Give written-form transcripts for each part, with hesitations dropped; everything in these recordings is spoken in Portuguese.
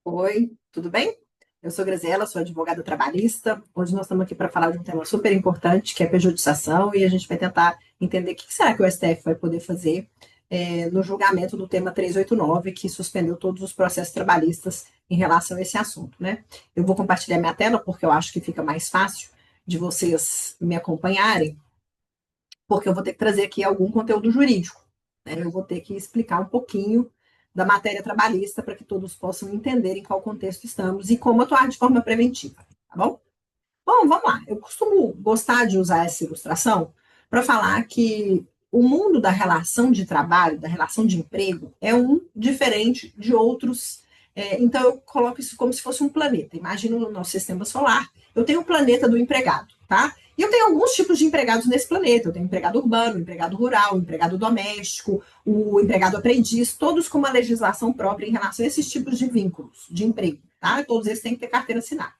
Oi, tudo bem? Eu sou Graziela, sou advogada trabalhista. Hoje nós estamos aqui para falar de um tema super importante, que é a pejotização, e a gente vai tentar entender o que será que o STF vai poder fazer no julgamento do tema 389, que suspendeu todos os processos trabalhistas em relação a esse assunto, né? Eu vou compartilhar minha tela porque eu acho que fica mais fácil de vocês me acompanharem, porque eu vou ter que trazer aqui algum conteúdo jurídico, né? Eu vou ter que explicar um pouquinho da matéria trabalhista para que todos possam entender em qual contexto estamos e como atuar de forma preventiva, tá bom? Bom, vamos lá. Eu costumo gostar de usar essa ilustração para falar que o mundo da relação de trabalho, da relação de emprego, é um diferente de outros. Então, eu coloco isso como se fosse um planeta. Imagina no nosso sistema solar, eu tenho o planeta do empregado, tá? E eu tenho alguns tipos de empregados nesse planeta. Eu tenho empregado urbano, empregado rural, empregado doméstico, o empregado aprendiz, todos com uma legislação própria em relação a esses tipos de vínculos de emprego, tá? Todos eles têm que ter carteira assinada.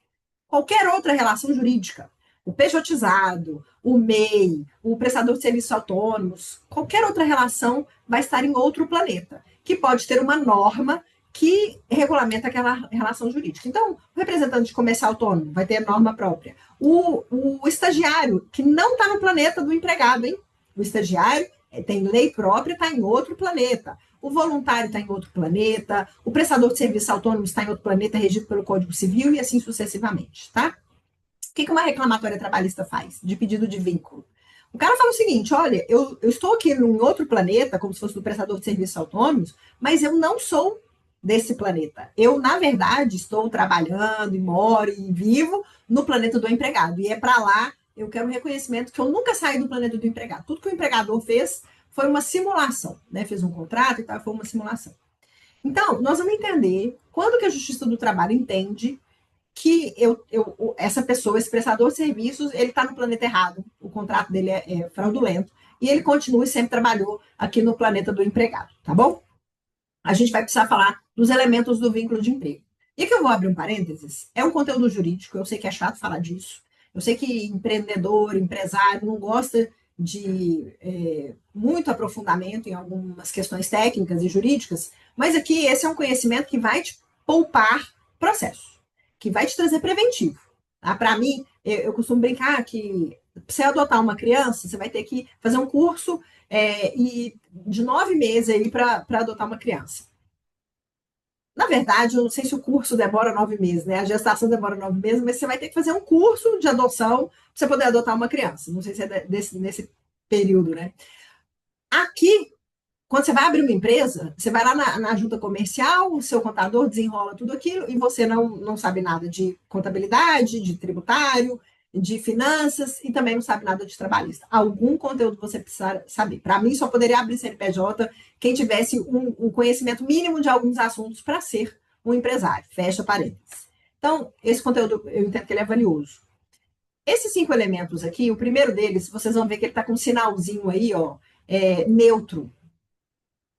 Qualquer outra relação jurídica, o pejotizado, o MEI, o prestador de serviços autônomos, qualquer outra relação vai estar em outro planeta, que pode ter uma norma que regulamenta aquela relação jurídica. Então, o representante comercial autônomo vai ter norma própria. O estagiário, que não está no planeta do empregado, hein? O estagiário tem lei própria, está em outro planeta. O voluntário está em outro planeta, o prestador de serviços autônomos está em outro planeta, regido pelo Código Civil e assim sucessivamente, tá? O que uma reclamatória trabalhista faz de pedido de vínculo? O cara fala o seguinte: olha, eu estou aqui num outro planeta, como se fosse do prestador de serviços autônomos, mas eu não sou desse planeta. Eu, na verdade, estou trabalhando e moro e vivo no planeta do empregado. E é para lá, eu quero um reconhecimento que eu nunca saí do planeta do empregado. Tudo que o empregador fez foi uma simulação, né? Fez um contrato e tal, foi uma simulação. Então, nós vamos entender quando que a Justiça do Trabalho entende que essa pessoa, esse prestador de serviços, ele está no planeta errado, o contrato dele é fraudulento, e ele continua e sempre trabalhou aqui no planeta do empregado, tá bom? A gente vai precisar falar dos elementos do vínculo de emprego. E aqui eu vou abrir um parênteses, é um conteúdo jurídico, eu sei que é chato falar disso, eu sei que empreendedor, empresário não gosta de muito aprofundamento em algumas questões técnicas e jurídicas, mas aqui esse é um conhecimento que vai te poupar processo, que vai te trazer preventivo. Tá? Para mim, eu costumo brincar que para você adotar uma criança, você vai ter que fazer um curso e de 9 meses aí para adotar uma criança. Na verdade, eu não sei se o curso demora 9 meses, né? A gestação demora 9 meses, mas você vai ter que fazer um curso de adoção para você poder adotar uma criança. Não sei se é nesse período, né? Aqui, quando você vai abrir uma empresa, você vai lá na junta comercial, o seu contador desenrola tudo aquilo e você não sabe nada de contabilidade, de tributário, de finanças e também não sabe nada de trabalhista. Algum conteúdo você precisa saber. Para mim, só poderia abrir CNPJ quem tivesse um conhecimento mínimo de alguns assuntos para ser um empresário. Fecha parênteses. Então, esse conteúdo eu entendo que ele é valioso. Esses 5 elementos aqui, o primeiro deles, vocês vão ver que ele está com um sinalzinho aí, ó, neutro.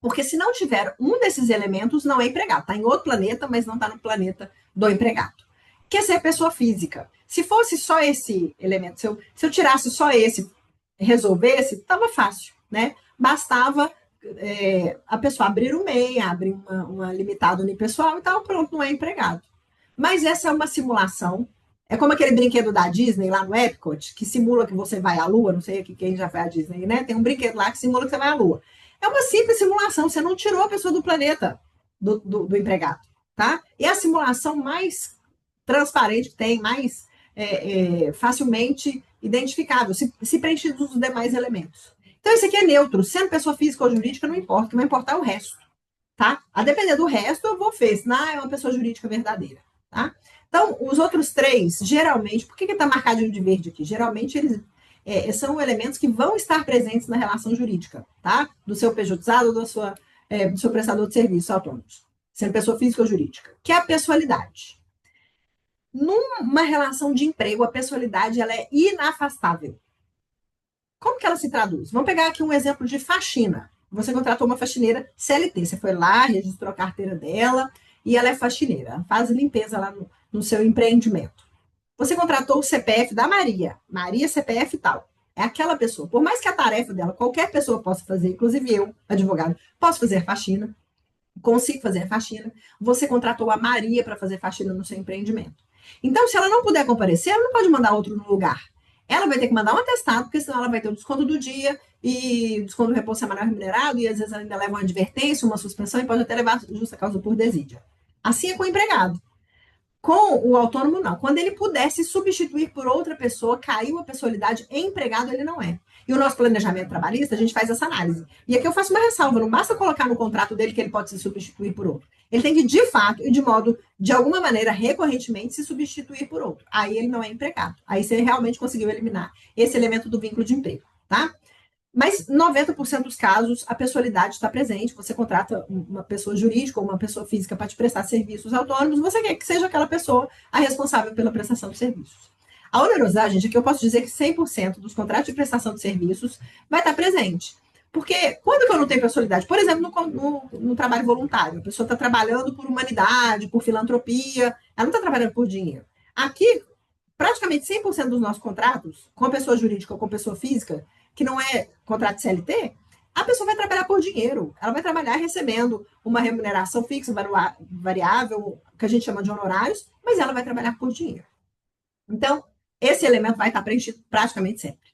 Porque se não tiver um desses elementos, não é empregado. Está em outro planeta, mas não está no planeta do empregado. Quer ser pessoa física. Se fosse só esse elemento, se eu tirasse só esse, resolvesse, estava fácil, né? Bastava a pessoa abrir um MEI, abrir uma limitada unipessoal e tal, pronto, não é empregado. Mas essa é uma simulação. É como aquele brinquedo da Disney lá no Epcot, que simula que você vai à Lua, não sei aqui quem já foi à Disney, né? Tem um brinquedo lá que simula que você vai à Lua. É uma simples simulação, você não tirou a pessoa do planeta do empregado, tá? E a simulação mais transparente que tem, mais facilmente identificável, se preenchidos os demais elementos. Então, isso aqui é neutro. Sendo pessoa física ou jurídica, não importa. O que vai importar é o resto, tá? A depender do resto, eu vou ver. Se não, é uma pessoa jurídica verdadeira, tá? Então, os outros três, geralmente, por que está marcadinho de verde aqui? Geralmente, eles são elementos que vão estar presentes na relação jurídica, tá? Do seu pejotizado ou do seu prestador de serviços autônomos, sendo pessoa física ou jurídica, que é a pessoalidade. Numa relação de emprego, a pessoalidade ela é inafastável. Como que ela se traduz? Vamos pegar aqui um exemplo de faxina. Você contratou uma faxineira CLT, você foi lá, registrou a carteira dela e ela é faxineira, ela faz limpeza lá no seu empreendimento. Você contratou o CPF da Maria, Maria CPF e tal. É aquela pessoa. Por mais que a tarefa dela qualquer pessoa possa fazer, inclusive eu, advogado, posso fazer faxina, consigo fazer a faxina, você contratou a Maria para fazer faxina no seu empreendimento. Então, se ela não puder comparecer, ela não pode mandar outro no lugar. Ela vai ter que mandar um atestado, porque senão ela vai ter o desconto do dia e desconto do repouso semanal remunerado, e às vezes ela ainda leva uma advertência, uma suspensão, e pode até levar justa causa por desídia. Assim é com o empregado. Com o autônomo, não. Quando ele puder se substituir por outra pessoa, caiu a pessoalidade empregado, ele não é. E o nosso planejamento trabalhista, a gente faz essa análise. E aqui eu faço uma ressalva: não basta colocar no contrato dele que ele pode se substituir por outro. Ele tem que, de fato, e de modo, de alguma maneira, recorrentemente, se substituir por outro. Aí ele não é empregado. Aí você realmente conseguiu eliminar esse elemento do vínculo de emprego, tá? Mas 90% dos casos, a pessoalidade está presente. Você contrata uma pessoa jurídica ou uma pessoa física para te prestar serviços autônomos, você quer que seja aquela pessoa a responsável pela prestação de serviços. A onerosidade, gente, aqui eu posso dizer que 100% dos contratos de prestação de serviços vai estar presente. Porque quando que eu não tenho pessoalidade? Por exemplo, no trabalho voluntário. A pessoa está trabalhando por humanidade, por filantropia, ela não está trabalhando por dinheiro. Aqui, praticamente 100% dos nossos contratos, com a pessoa jurídica ou com a pessoa física, que não é contrato CLT, a pessoa vai trabalhar por dinheiro. Ela vai trabalhar recebendo uma remuneração fixa, variável, que a gente chama de honorários, mas ela vai trabalhar por dinheiro. Então, esse elemento vai estar preenchido praticamente sempre.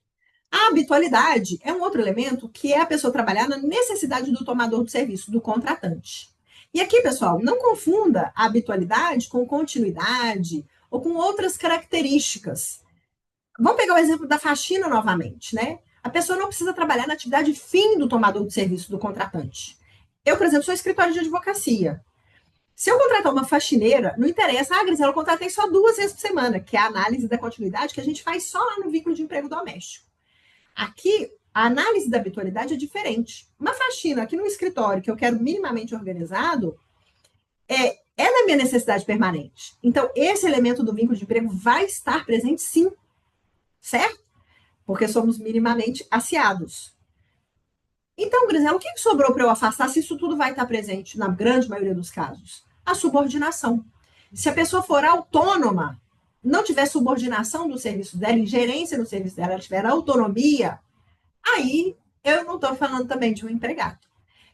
A habitualidade é um outro elemento que é a pessoa trabalhar na necessidade do tomador do serviço, do contratante. E aqui, pessoal, não confunda a habitualidade com continuidade ou com outras características. Vamos pegar o exemplo da faxina novamente, né? A pessoa não precisa trabalhar na atividade fim do tomador de serviço, do contratante. Eu, por exemplo, sou escritório de advocacia. Se eu contratar uma faxineira, não interessa, Grisela, eu contratei só 2 vezes por semana, que é a análise da continuidade que a gente faz só lá no vínculo de emprego doméstico. Aqui, a análise da habitualidade é diferente. Uma faxina aqui no escritório, que eu quero minimamente organizado, é da minha necessidade permanente. Então, esse elemento do vínculo de emprego vai estar presente sim, certo? Porque somos minimamente aciados. Então, Grisela, o que sobrou para eu afastar se isso tudo vai estar presente na grande maioria dos casos? A subordinação. Se a pessoa for autônoma, não tiver subordinação do serviço dela, ingerência no serviço dela, ela tiver autonomia, aí eu não estou falando também de um empregado.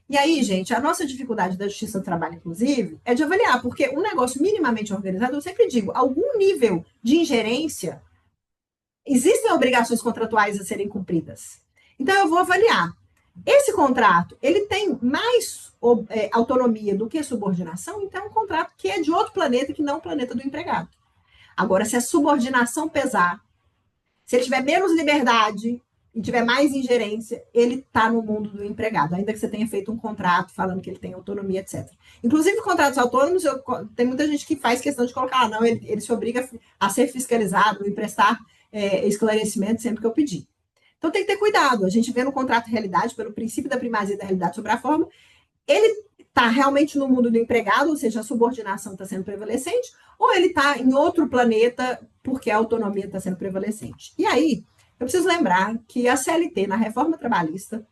E aí, gente, a nossa dificuldade da Justiça do Trabalho, inclusive, é de avaliar, porque um negócio minimamente organizado, eu sempre digo, algum nível de ingerência, existem obrigações contratuais a serem cumpridas. Então, eu vou avaliar. Esse contrato, ele tem mais autonomia do que subordinação, então é um contrato que é de outro planeta que não o planeta do empregado. Agora, se a subordinação pesar, se ele tiver menos liberdade e tiver mais ingerência, ele está no mundo do empregado, ainda que você tenha feito um contrato falando que ele tem autonomia, etc. Inclusive, contratos autônomos, tem muita gente que faz questão de colocar, não, ele se obriga a ser fiscalizado e prestar esclarecimento sempre que eu pedir. Então, tem que ter cuidado. A gente vê no contrato realidade, pelo princípio da primazia da realidade sobre a forma, ele está realmente no mundo do empregado, ou seja, a subordinação está sendo prevalecente, ou ele está em outro planeta porque a autonomia está sendo prevalecente. E aí, eu preciso lembrar que a CLT, na reforma trabalhista,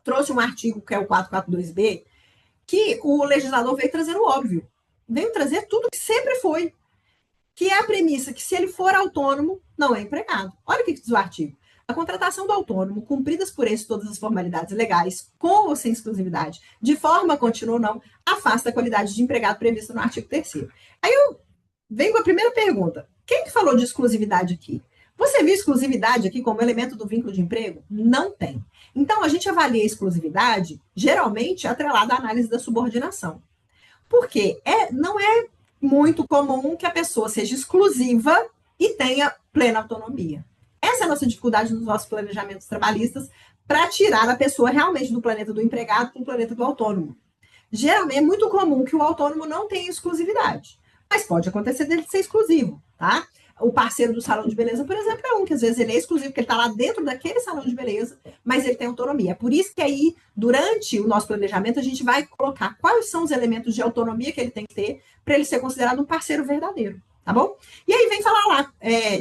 trouxe um artigo, que é o 442B, que o legislador veio trazendo óbvio. Veio trazer tudo que sempre foi, que é a premissa que se ele for autônomo, não é empregado. Olha o que diz o artigo. A contratação do autônomo, cumpridas por esse todas as formalidades legais, com ou sem exclusividade, de forma contínua ou não, afasta a qualidade de empregado prevista no artigo 3º. Aí eu venho com a primeira pergunta. Quem que falou de exclusividade aqui? Você viu exclusividade aqui como elemento do vínculo de emprego? Não tem. Então, a gente avalia a exclusividade, geralmente, atrelada à análise da subordinação. Porque não é muito comum que a pessoa seja exclusiva e tenha plena autonomia. Essa é a nossa dificuldade nos nossos planejamentos trabalhistas para tirar a pessoa realmente do planeta do empregado para o planeta do autônomo. Geralmente é muito comum que o autônomo não tenha exclusividade, mas pode acontecer dele ser exclusivo, tá? O parceiro do salão de beleza, por exemplo, é um que às vezes ele é exclusivo, porque ele está lá dentro daquele salão de beleza, mas ele tem autonomia. É por isso que aí, durante o nosso planejamento, a gente vai colocar quais são os elementos de autonomia que ele tem que ter para ele ser considerado um parceiro verdadeiro, tá bom? E aí vem falar lá,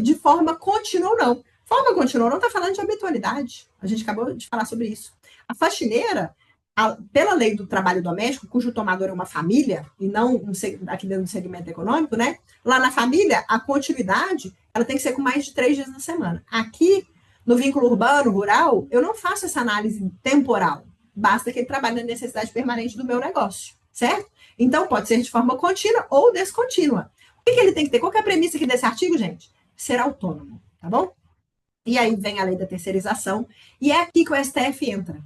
de forma contínua ou não. Forma contínua ou não está falando de habitualidade. A gente acabou de falar sobre isso. A faxineira, pela lei do trabalho doméstico, cujo tomador é uma família, e não aqui dentro do segmento econômico, né? Lá na família, a continuidade, ela tem que ser com mais de 3 dias na semana. Aqui, no vínculo urbano, rural, eu não faço essa análise temporal. Basta que ele trabalhe na necessidade permanente do meu negócio, certo? Então, pode ser de forma contínua ou descontínua. O que ele tem que ter? Qual que é a premissa aqui desse artigo, gente? Ser autônomo, tá bom? E aí vem a lei da terceirização, e é aqui que o STF entra.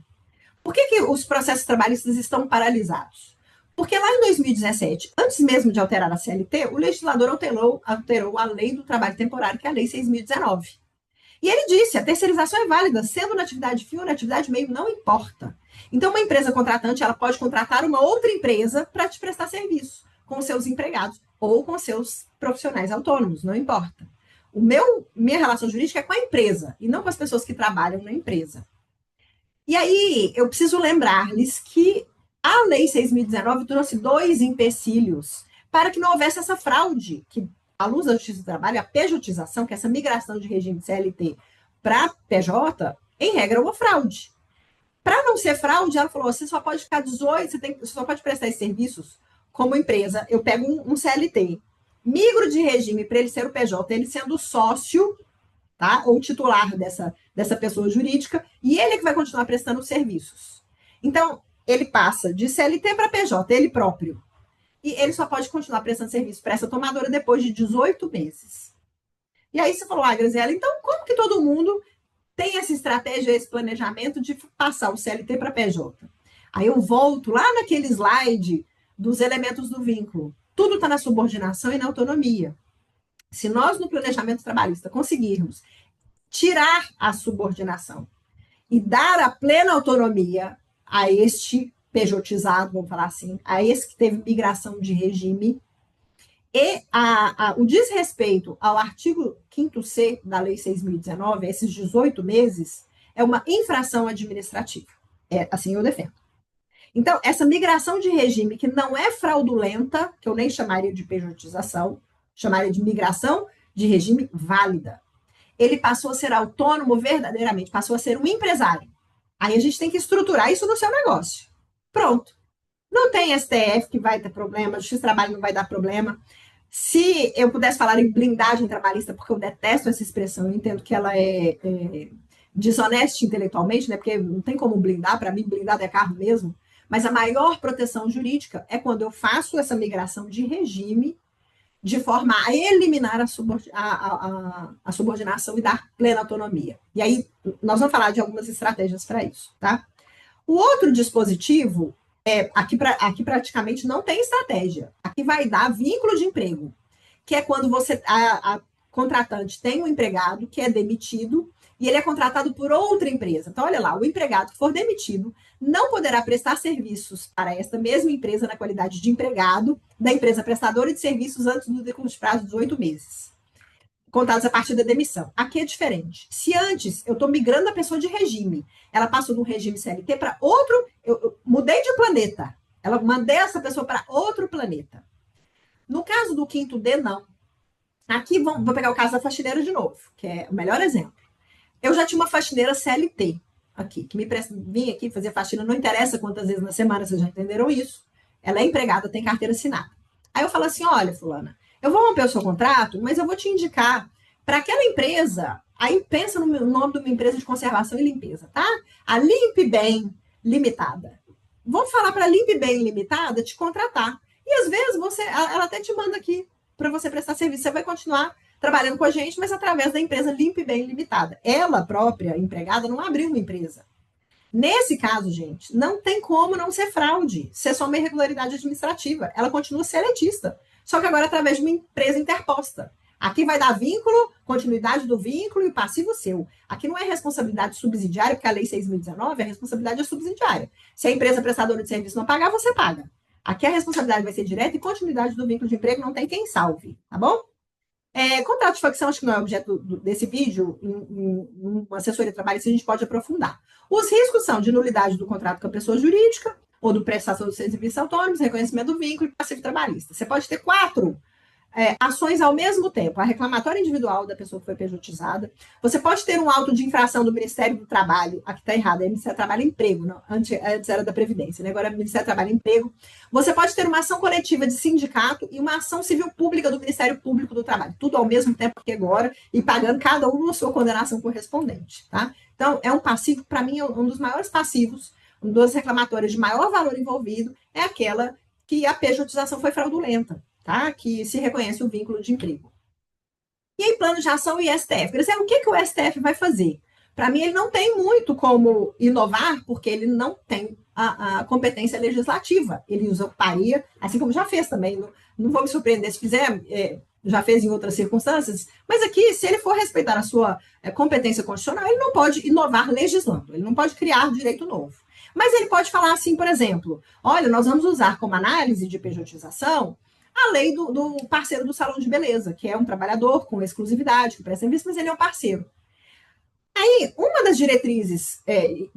Por que os processos trabalhistas estão paralisados? Porque lá em 2017, antes mesmo de alterar a CLT, o legislador alterou a lei do trabalho temporário, que é a lei 6.019. E ele disse, a terceirização é válida, sendo na atividade fim ou na atividade meio, não importa. Então, uma empresa contratante, ela pode contratar uma outra empresa para te prestar serviço, com seus empregados ou com seus profissionais autônomos, não importa. Minha relação jurídica é com a empresa, e não com as pessoas que trabalham na empresa. E aí, eu preciso lembrar-lhes que a Lei 6.019 trouxe dois empecilhos para que não houvesse essa fraude, que, à luz da Justiça do Trabalho, a pejotização, que é essa migração de regime de CLT para PJ, em regra, é uma fraude. Para não ser fraude, ela falou: você só pode ficar 18, você só pode prestar esses serviços como empresa. Eu pego um CLT, migro de regime para ele ser o PJ, ele sendo sócio, tá? Ou titular dessa pessoa jurídica, e ele é que vai continuar prestando os serviços. Então, ele passa de CLT para PJ, ele próprio. E ele só pode continuar prestando serviço para essa tomadora depois de 18 meses. E aí você falou, Graziela, então como que todo mundo tem essa estratégia, esse planejamento de passar o CLT para PJ? Aí eu volto lá naquele slide dos elementos do vínculo. Tudo está na subordinação e na autonomia. Se nós, no planejamento trabalhista, conseguirmos tirar a subordinação e dar a plena autonomia a este pejotizado, vamos falar assim, a esse que teve migração de regime, e o desrespeito ao artigo 5º-C da Lei 6.019, esses 18 meses, é uma infração administrativa. Assim eu defendo. Então, essa migração de regime que não é fraudulenta, que eu nem chamaria de pejotização, chamaria de migração de regime válida. Ele passou a ser autônomo verdadeiramente, passou a ser um empresário. Aí a gente tem que estruturar isso no seu negócio. Pronto. Não tem STF que vai ter problema, Justiça do Trabalho não vai dar problema. Se eu pudesse falar em blindagem trabalhista, porque eu detesto essa expressão, eu entendo que ela é desonesta intelectualmente, né? Porque não tem como blindar, para mim, blindado é carro mesmo. Mas a maior proteção jurídica é quando eu faço essa migração de regime de forma a eliminar a subordinação e dar plena autonomia. E aí, nós vamos falar de algumas estratégias para isso, tá? O outro dispositivo, aqui praticamente não tem estratégia. Aqui vai dar vínculo de emprego, que é quando a contratante tem um empregado que é demitido e ele é contratado por outra empresa. Então, olha lá, o empregado que for demitido não poderá prestar serviços para esta mesma empresa na qualidade de empregado da empresa prestadora de serviços antes do decurso de prazo de 18 meses, contados a partir da demissão. Aqui é diferente. Se antes eu estou migrando a pessoa de regime, ela passou de um regime CLT para outro, eu mudei de planeta, ela mandei essa pessoa para outro planeta. No caso do 5º-D, não. Aqui vou pegar o caso da faxineira de novo, que é o melhor exemplo. Eu já tinha uma faxineira CLT aqui, que vinha aqui fazer faxina, não interessa quantas vezes na semana, vocês já entenderam isso. Ela é empregada, tem carteira assinada. Aí eu falo assim, olha, fulana, eu vou romper o seu contrato, mas eu vou te indicar para aquela empresa, aí pensa no nome de uma empresa de conservação e limpeza, tá? A Limpe Bem Limitada. Vou falar para a Limpe Bem Limitada te contratar. E às vezes ela até te manda aqui para você prestar serviço. Você vai continuar trabalhando com a gente, mas através da empresa Limpe Bem Limitada. Ela própria, empregada, não abriu uma empresa. Nesse caso, gente, não tem como não ser fraude, ser só uma irregularidade administrativa. Ela continua seletista, só que agora através de uma empresa interposta. Aqui vai dar vínculo, continuidade do vínculo e o passivo seu. Aqui não é responsabilidade subsidiária, porque a Lei 6.019 é responsabilidade subsidiária. Se a empresa prestadora de serviço não pagar, você paga. Aqui a responsabilidade vai ser direta e continuidade do vínculo de emprego não tem quem salve, tá bom? Contrato de facção, acho que não é objeto desse vídeo, em uma assessoria trabalhista a gente pode aprofundar. Os riscos são de nulidade do contrato com a pessoa jurídica, ou do prestação de serviços autônomos, reconhecimento do vínculo e passivo trabalhista. Você pode ter 4 ações ao mesmo tempo. A reclamatória individual da pessoa que foi pejotizada. Você pode ter um auto de infração do Ministério do Trabalho. Aqui está errado, é Ministério do Trabalho e Emprego. Não, antes era da Previdência, né? Agora é Ministério do Trabalho e Emprego. Você pode ter uma ação coletiva de sindicato e uma ação civil pública do Ministério Público do Trabalho. Tudo ao mesmo tempo que agora e pagando cada um a sua condenação correspondente, tá? Então, é um passivo, para mim, um dos maiores passivos, um dos reclamatórios de maior valor envolvido é aquela que a pejotização foi fraudulenta, tá? Que se reconhece o vínculo de emprego. E aí, plano de ação e STF. Quer dizer, o que o STF vai fazer? Para mim, ele não tem muito como inovar, porque ele não tem a competência legislativa. Ele usurparia, assim como já fez também. Não vou me surpreender se fizer, já fez em outras circunstâncias, mas aqui, se ele for respeitar a sua competência constitucional, ele não pode inovar legislando, ele não pode criar direito novo. Mas ele pode falar assim, por exemplo, olha, nós vamos usar como análise de pejotização a lei do parceiro do salão de beleza, que é um trabalhador com exclusividade, que presta serviço, mas ele é um parceiro. Aí, uma das diretrizes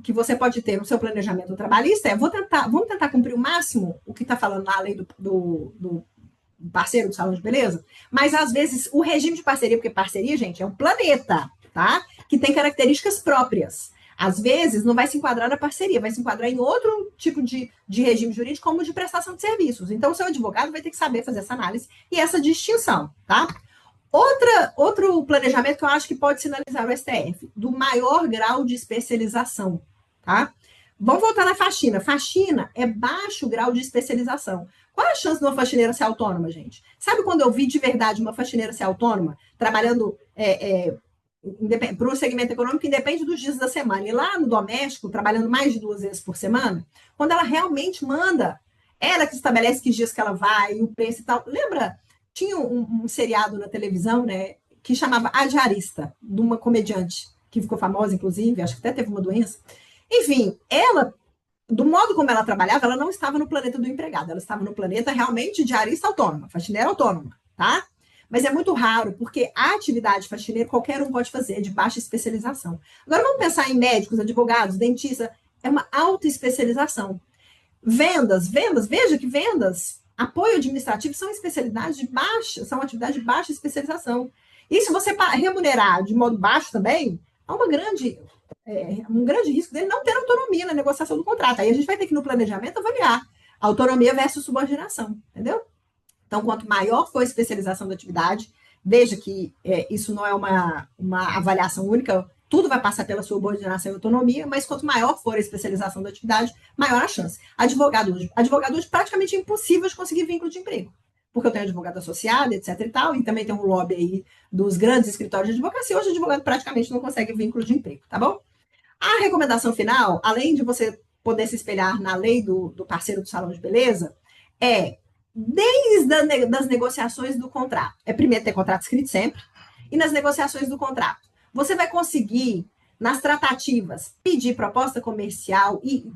que você pode ter no seu planejamento trabalhista é vamos tentar cumprir o máximo o que está falando na lei do parceiro do salão de beleza, mas às vezes o regime de parceria, porque parceria, gente, é um planeta, tá? Que tem características próprias. Às vezes não vai se enquadrar na parceria, vai se enquadrar em outro tipo de regime jurídico, como de prestação de serviços. Então, o seu advogado vai ter que saber fazer essa análise e essa distinção, tá? Outro planejamento que eu acho que pode sinalizar o STF, do maior grau de especialização, tá? Vamos voltar na faxina. Faxina é baixo grau de especialização. Qual é a chance de uma faxineira ser autônoma, gente? Sabe quando eu vi de verdade uma faxineira ser autônoma, trabalhando para o segmento econômico que independe dos dias da semana, e lá no doméstico, trabalhando mais de 2 vezes por semana, quando ela realmente manda, ela que estabelece que dias que ela vai, o preço e tal. Lembra? Tinha um seriado na televisão, né, que chamava A Diarista, de uma comediante que ficou famosa, inclusive, acho que até teve uma doença. Enfim, ela, do modo como ela trabalhava, ela não estava no planeta do empregado, ela estava no planeta realmente diarista autônoma, faxineira autônoma, tá? Mas é muito raro, porque a atividade faxineira qualquer um pode fazer, de baixa especialização. Agora vamos pensar em médicos, advogados, dentistas, é uma alta especialização. Vendas, veja que vendas, apoio administrativo são especialidades de baixa, são atividades de baixa especialização. E se você remunerar de modo baixo também, há um grande risco dele não ter autonomia na negociação do contrato. Aí a gente vai ter que, no planejamento, avaliar autonomia versus subordinação, entendeu? Então, quanto maior for a especialização da atividade, veja que isso não é uma avaliação única, tudo vai passar pela subordinação e autonomia, mas quanto maior for a especialização da atividade, maior a chance. Advogado hoje praticamente é impossível de conseguir vínculo de emprego, porque eu tenho advogado associado, etc e tal, e também tem um lobby aí dos grandes escritórios de advocacia, hoje o advogado praticamente não consegue vínculo de emprego, tá bom? A recomendação final, além de você poder se espelhar na lei do parceiro do salão de beleza, desde das negociações do contrato. Primeiro ter contrato escrito sempre, e nas negociações do contrato. Você vai conseguir, nas tratativas, pedir proposta comercial e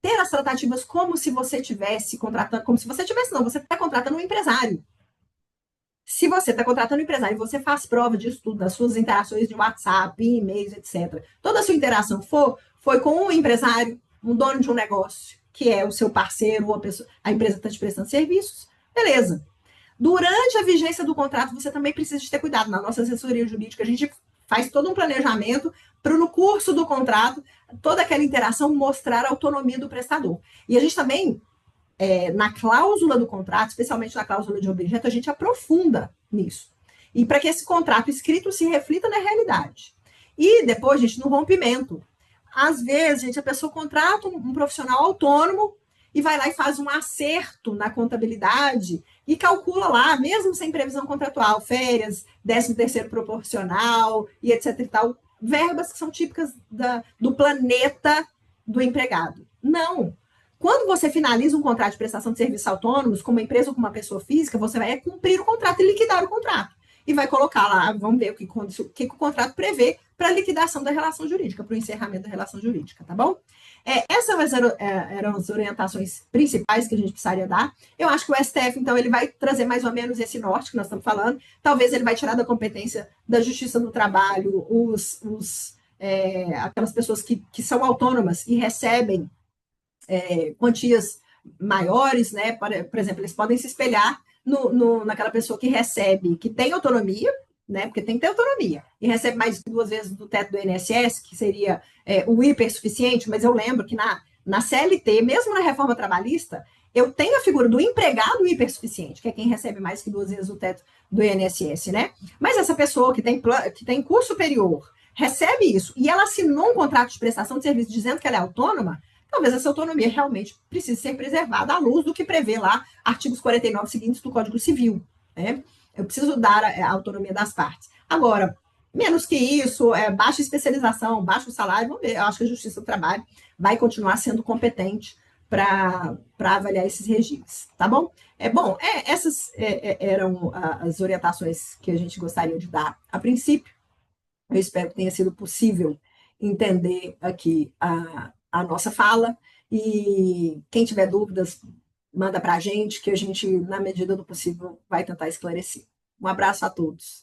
ter as tratativas como se você estivesse contratando, como se você tivesse, não, você está contratando um empresário. Se você está contratando um empresário e você faz prova disso tudo, das suas interações de WhatsApp, e-mails, etc., toda a sua interação foi com um empresário, um dono de um negócio, que é o seu parceiro, ou a empresa que está te prestando serviços, beleza. Durante a vigência do contrato, você também precisa de ter cuidado. Na nossa assessoria jurídica, a gente faz todo um planejamento para, no curso do contrato, toda aquela interação mostrar a autonomia do prestador. E a gente também, na cláusula do contrato, especialmente na cláusula de objeto, a gente aprofunda nisso. E para que esse contrato escrito se reflita na realidade. E depois, gente, no rompimento. Às vezes, gente, a pessoa contrata um profissional autônomo e vai lá e faz um acerto na contabilidade e calcula lá, mesmo sem previsão contratual, férias, 13º proporcional e etc e tal, verbas que são típicas do planeta do empregado. Não. Quando você finaliza um contrato de prestação de serviços autônomos, com uma empresa ou com uma pessoa física, você vai cumprir o contrato e liquidar o contrato. E vai colocar lá, vamos ver o que o contrato prevê para a liquidação da relação jurídica, para o encerramento da relação jurídica, tá bom? Essas eram as orientações principais que a gente precisaria dar. Eu acho que o STF, então, ele vai trazer mais ou menos esse norte que nós estamos falando. Talvez ele vai tirar da competência da Justiça do Trabalho aquelas pessoas que são autônomas e recebem quantias maiores, né? Por exemplo, eles podem se espelhar naquela pessoa que recebe, que tem autonomia, né? Porque tem que ter autonomia, e recebe mais de 2 vezes do teto do INSS, que seria o hipersuficiente, mas eu lembro que na CLT, mesmo na reforma trabalhista, eu tenho a figura do empregado hipersuficiente, que é quem recebe mais que 2 vezes o teto do INSS, né? Mas essa pessoa que tem curso superior, recebe isso, e ela assinou um contrato de prestação de serviço dizendo que ela é autônoma, talvez essa autonomia realmente precise ser preservada à luz do que prevê lá artigos 49 seguintes do Código Civil, né? Eu preciso dar a autonomia das partes. Agora, menos que isso, baixa especialização, baixo salário, vamos ver, eu acho que a Justiça do Trabalho vai continuar sendo competente para avaliar esses regimes, tá bom? Essas eram as orientações que a gente gostaria de dar a princípio. Eu espero que tenha sido possível entender aqui a nossa fala e quem tiver dúvidas, manda para a gente, que a gente, na medida do possível, vai tentar esclarecer. Um abraço a todos.